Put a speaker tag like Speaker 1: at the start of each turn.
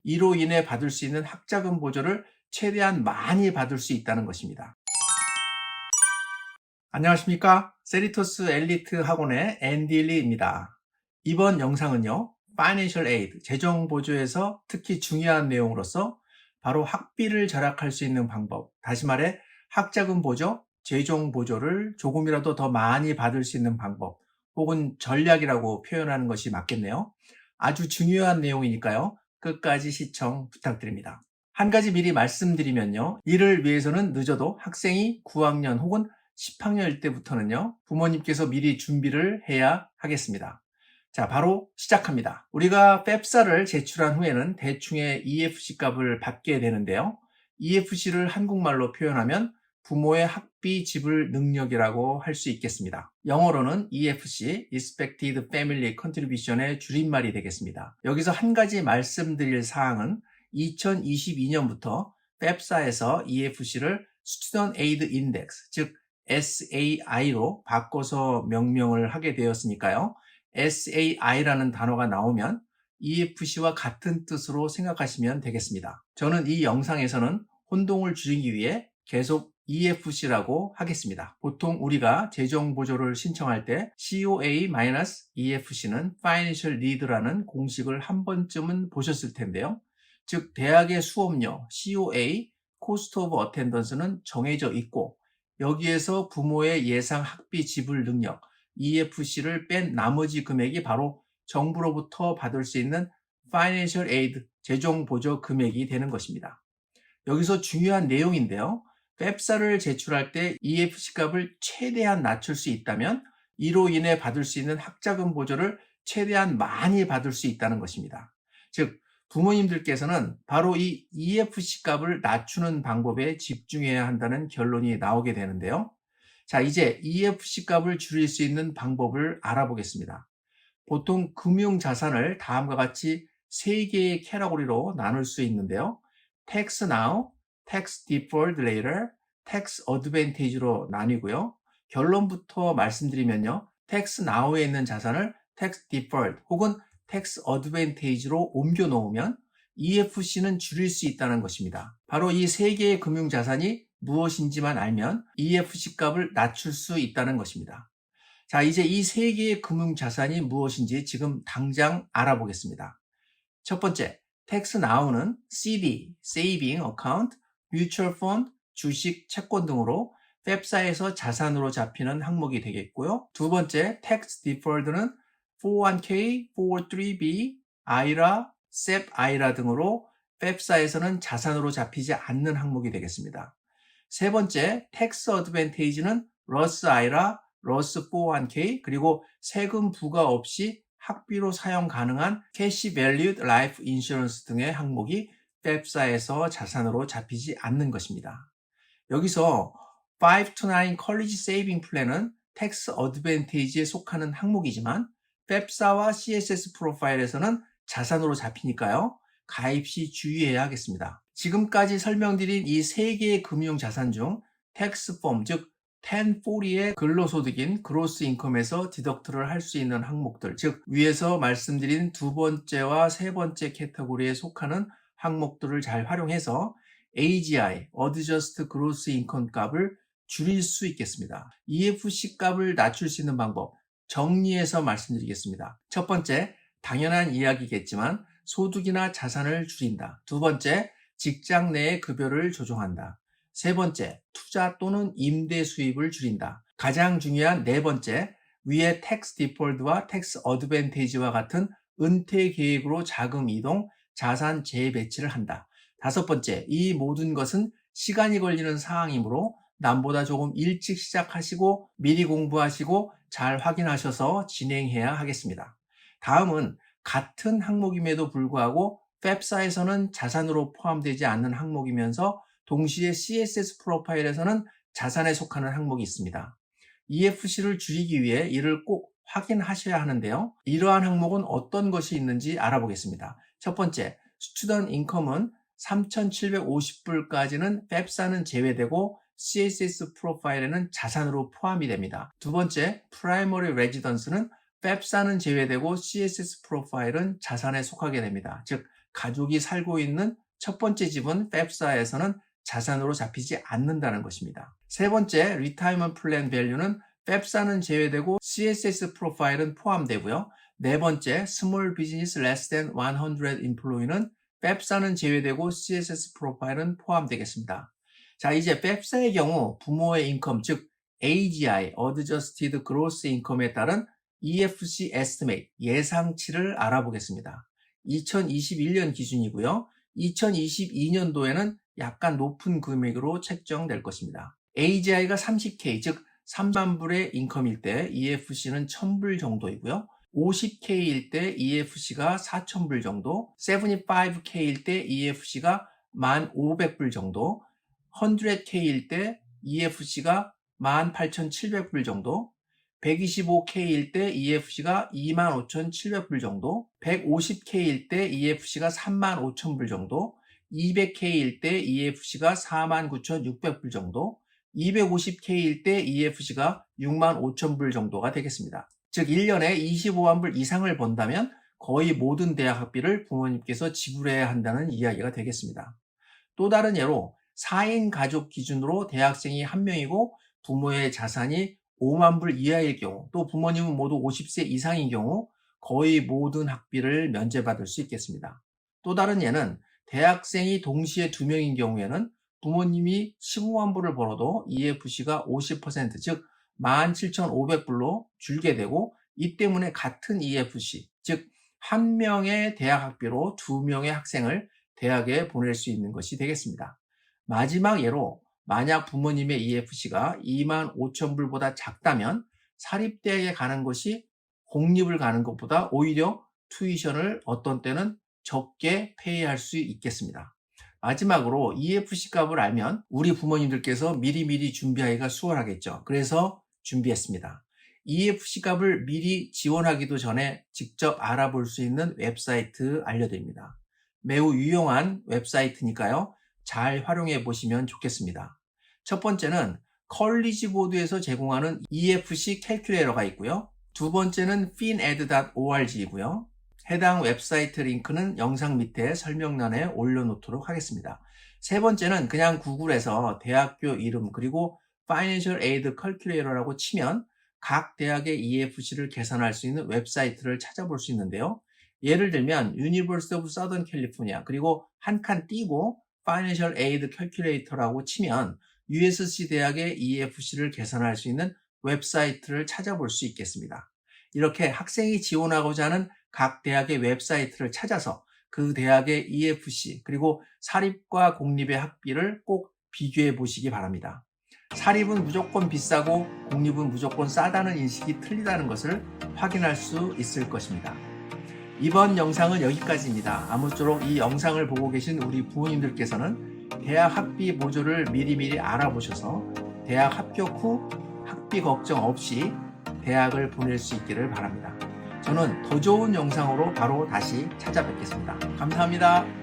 Speaker 1: 이로 인해 받을 수 있는 학자금 보조를 최대한 많이 받을 수 있다는 것입니다. 안녕하십니까? 세리토스 엘리트 학원의 앤디리입니다. 이번 영상은요, Financial Aid, 재정 보조에서 특히 중요한 내용으로서 바로 학비를 절약할 수 있는 방법, 다시 말해 학자금 보조, 재정 보조를 조금이라도 더 많이 받을 수 있는 방법, 혹은 전략이라고 표현하는 것이 맞겠네요. 아주 중요한 내용이니까요, 끝까지 시청 부탁드립니다. 한 가지 미리 말씀드리면요, 이를 위해서는 늦어도 학생이 9학년 혹은 10학년일 때부터는요, 부모님께서 미리 준비를 해야 하겠습니다. 자, 바로 시작합니다. 우리가 펩사를 제출한 후에는 대충의 EFC 값을 받게 되는데요. EFC를 한국말로 표현하면 부모의 학비 지불 능력이라고 할 수 있겠습니다. 영어로는 EFC, Expected Family Contribution의 줄임말이 되겠습니다. 여기서 한 가지 말씀드릴 사항은 2022년부터 펩사에서 EFC를 Student Aid Index, 즉 SAI로 바꿔서 명명을 하게 되었으니까요. SAI라는 단어가 나오면 EFC와 같은 뜻으로 생각하시면 되겠습니다. 저는 이 영상에서는 혼동을 줄이기 위해 계속 EFC라고 하겠습니다. 보통 우리가 재정 보조를 신청할 때 COA-EFC는 Financial Need라는 공식을 한 번쯤은 보셨을 텐데요. 즉 대학의 수업료 COA, Cost of Attendance는 정해져 있고 여기에서 부모의 예상 학비 지불 능력 EFC를 뺀 나머지 금액이 바로 정부로부터 받을 수 있는 Financial Aid, 재정 보조 금액이 되는 것입니다. 여기서 중요한 내용인데요. 펩사를 제출할 때 EFC 값을 최대한 낮출 수 있다면 이로 인해 받을 수 있는 학자금 보조를 최대한 많이 받을 수 있다는 것입니다. 즉 부모님들께서는 바로 이 EFC 값을 낮추는 방법에 집중해야 한다는 결론이 나오게 되는데요. 자, 이제 EFC 값을 줄일 수 있는 방법을 알아보겠습니다. 보통 금융자산을 다음과 같이 3개의 캐러고리로 나눌 수 있는데요. Tax Now, Tax Deferred Later, Tax Advantage로 나뉘고요. 결론부터 말씀드리면요. Tax Now에 있는 자산을 Tax Deferred 혹은 Tax Advantage로 옮겨 놓으면 EFC는 줄일 수 있다는 것입니다. 바로 이 3개의 금융자산이 무엇인지만 알면 EFC 값을 낮출 수 있다는 것입니다. 자, 이제 이 3개의 금융자산이 무엇인지 지금 당장 알아보겠습니다. 첫 번째, Tax Now는 CD, Saving Account, Mutual Fund, 주식, 채권 등으로 펩사에서 자산으로 잡히는 항목이 되겠고요. 두 번째, Tax Deferred는 401k, 403b, IRA, SEP IRA 등으로 펩사에서는 자산으로 잡히지 않는 항목이 되겠습니다. 세 번째, Tax Advantage는 Roth IRA, Roth 401k, 그리고 세금 부과 없이 학비로 사용 가능한 Cash Valued Life Insurance 등의 항목이 펩사에서 자산으로 잡히지 않는 것입니다. 여기서 5-9 College Saving Plan은 Tax Advantage에 속하는 항목이지만 펩사와 CSS 프로파일에서는 자산으로 잡히니까요. 가입 시 주의해야 하겠습니다. 지금까지 설명드린 이 3개의 금융자산 중 텍스 폼, 즉 1040의 근로소득인 그로스 인컴에서 디덕트를 할 수 있는 항목들, 즉 위에서 말씀드린 두 번째와 세 번째 캐터고리에 속하는 항목들을 잘 활용해서 AGI, Adjusted Gross Income 값을 줄일 수 있겠습니다. EFC 값을 낮출 수 있는 방법, 정리해서 말씀드리겠습니다. 첫 번째, 당연한 이야기겠지만 소득이나 자산을 줄인다. 두 번째, 직장 내의 급여를 조정한다. 세 번째, 투자 또는 임대 수입을 줄인다. 가장 중요한 네 번째, 위의 텍스 디폴드와 텍스 어드밴테이지와 같은 은퇴 계획으로 자금 이동, 자산 재배치를 한다. 다섯 번째, 이 모든 것은 시간이 걸리는 사항이므로 남보다 조금 일찍 시작하시고 미리 공부하시고 잘 확인하셔서 진행해야 하겠습니다. 다음은 같은 항목임에도 불구하고 펩사에서는 자산으로 포함되지 않는 항목이면서 동시에 CSS 프로파일에서는 자산에 속하는 항목이 있습니다. EFC를 줄이기 위해 이를 꼭 확인하셔야 하는데요. 이러한 항목은 어떤 것이 있는지 알아보겠습니다. 첫 번째, 스튜던트 인컴은 3,750불까지는 펩사는 제외되고 CSS 프로파일에는 자산으로 포함이 됩니다. 두 번째, 프라이머리 레지던스는 펩사는 제외되고 CSS 프로파일은 자산에 속하게 됩니다. 즉 가족이 살고 있는 첫 번째 집은 팹사에서는 자산으로 잡히지 않는다는 것입니다. 세 번째, 리타이먼트 플랜 밸류는 팹사는 제외되고 CSS 프로파일은 포함되고요. 네 번째, 스몰 비즈니스 less than 100 employee는 팹사는 제외되고 CSS 프로파일은 포함되겠습니다. 자, 이제 팹사의 경우 부모의 인컴, 즉 AGI, Adjusted Gross Income에 따른 EFC Estimate, 예상치를 알아보겠습니다. 2021년 기준이고요. 2022년도에는 약간 높은 금액으로 책정될 것입니다. AGI가 30K, 즉 3만 불의 인컴일 때 EFC는 1000불 정도이고요. 50K일 때 EFC가 4000불 정도, 75K일 때 EFC가 1500불 정도, 100K일 때 EFC가 18,700불 정도, 125K일 때 EFC가 25,700불 정도, 150K일 때 EFC가 35,000불 정도, 200K일 때 EFC가 49,600불 정도, 250K일 때 EFC가 65,000불 정도가 되겠습니다. 즉 1년에 25만 불 이상을 번다면 거의 모든 대학 학비를 부모님께서 지불해야 한다는 이야기가 되겠습니다. 또 다른 예로 4인 가족 기준으로 대학생이 1명이고 부모의 자산이 5만 불 이하일 경우, 또 부모님은 모두 50세 이상인 경우 거의 모든 학비를 면제받을 수 있겠습니다. 또 다른 예는 대학생이 동시에 2명인 경우에는 부모님이 15만 불을 벌어도 EFC가 50%, 즉 17,500불로 줄게 되고, 이 때문에 같은 EFC, 즉 1명의 대학 학비로 2명의 학생을 대학에 보낼 수 있는 것이 되겠습니다. 마지막 예로 만약 부모님의 EFC가 25,000불보다 작다면 사립대학에 가는 것이 공립을 가는 것보다 오히려 튜이션을 어떤 때는 적게 페이할 수 있겠습니다. 마지막으로 EFC 값을 알면 우리 부모님들께서 미리미리 준비하기가 수월하겠죠. 그래서 준비했습니다. EFC 값을 미리 지원하기도 전에 직접 알아볼 수 있는 웹사이트 알려드립니다. 매우 유용한 웹사이트니까요. 잘 활용해 보시면 좋겠습니다. 첫 번째는 컬리지 보드에서 제공하는 EFC 캘큘레이터가 있고요. 두 번째는 fined.org이고요. 해당 웹사이트 링크는 영상 밑에 설명란에 올려놓도록 하겠습니다. 세 번째는 그냥 구글에서 대학교 이름 그리고 Financial Aid Calculator라고 치면 각 대학의 EFC를 계산할 수 있는 웹사이트를 찾아볼 수 있는데요. 예를 들면 University of Southern California 그리고 한 칸 띄고 Financial Aid Calculator라고 치면 USC 대학의 EFC를 계산할 수 있는 웹사이트를 찾아볼 수 있겠습니다. 이렇게 학생이 지원하고자 하는 각 대학의 웹사이트를 찾아서 그 대학의 EFC 그리고 사립과 공립의 학비를 꼭 비교해 보시기 바랍니다. 사립은 무조건 비싸고 공립은 무조건 싸다는 인식이 틀리다는 것을 확인할 수 있을 것입니다. 이번 영상은 여기까지입니다. 아무쪼록 이 영상을 보고 계신 우리 부모님들께서는 대학 학비 보조를 미리미리 알아보셔서 대학 합격 후 학비 걱정 없이 대학을 보낼 수 있기를 바랍니다. 저는 더 좋은 영상으로 바로 다시 찾아뵙겠습니다. 감사합니다.